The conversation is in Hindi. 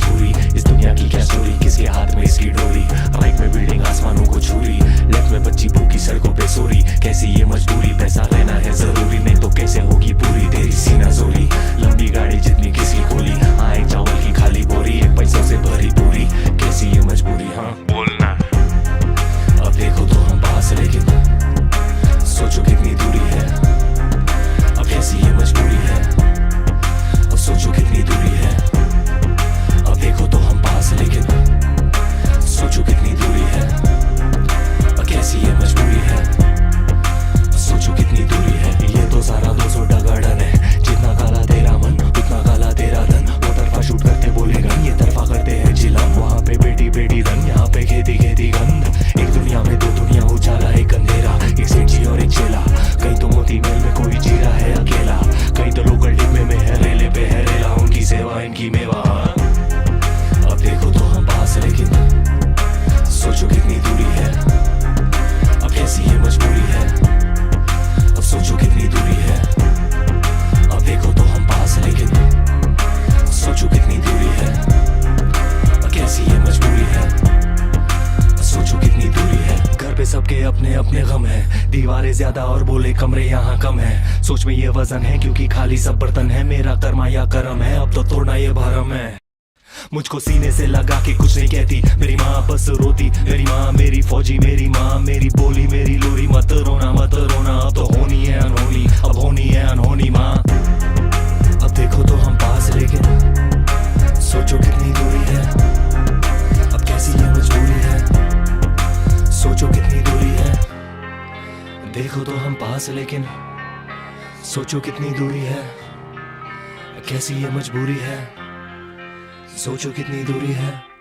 मजबूरी, इस दुनिया की क्या चोरी, किसके हाथ में इसकी डोरी। राइट में बिल्डिंग आसमानों को छूरी, लेफ्ट में बच्ची भूखी सड़कों पे सोरी। कैसी ये मजबूरी, पैसा रहना है जरूरी, नहीं तो कैसे होगी पूरी तेरी सीना जोरी। लंबी गाड़ी जितनी किसी खोली, आए चावल की खाली बोरी, एक पैसों से भरी पूरी। कैसी ये मजबूरी, हाँ बोलना। अब देखो तो हम पास, लेकिन सोचो कितनी दूरी है। अब कैसी ये मजबूरी है, अब सोचो कितनी दूरी है। अब देखो तो हम पास, लेकिन सोचो कितनी दूरी है। अब कैसी ये मजबूरी है, अब सोचो कितनी दूरी है। ये तो सारा 200 का डन है, जितना काला तेरा मन उतना काला तेरा धन। वो तरफा शूट करते बोले गन, ये तरफा करते हैं जिलम। वहाँ पे बेटी बेटी धन, यहाँ पे खेती खेती गंध। एक दुनिया में दो दुनिया, उजाला एक अंधेरा, एक सेठ जी और एक चेला। कहीं तो मोती महल में कोई जी रहा है अकेला, कहीं तो लोकल डिब्बे में है रेले पे है रेला। उनकी सेवा इनकी मेवा। अब देखो तो हम पास, लेकिन सोचो कितनी दूरी है। अब कैसी ये मजबूरी है, अब सोचो कितनी दूरी है। अब देखो तो हम पास, लेकिन सोचो कितनी दूरी है। अब कैसी ये मजबूरी है, अब सोचो कितनी दूरी है। घर पे सबके अपने अपने गम है, दीवारें ज्यादा और बोले कमरे यहाँ कम है। सोच में ये वजन है क्योंकि खाली सब बर्तन है। मेरा कर्मा या करम है, अब तो तोड़ना ये भरम है। मुझको सीने से लगा के कुछ नहीं कहती मेरी माँ, बस रोती मेरी माँ। मेरी फौजी मेरी माँ, मेरी बोली मेरी लोरी। मत रोना मत रोना, अब तो होनी है अनहोनी, अब होनी है अनहोनी माँ। अब देखो तो हम पास, लेकिन सोचो कितनी दूरी है। अब कैसी ये मजबूरी है, सोचो कितनी दूरी है। देखो तो हम पास, लेकिन सोचो कितनी दूरी है। कैसी ये मजबूरी है, सोचो कितनी दूरी है।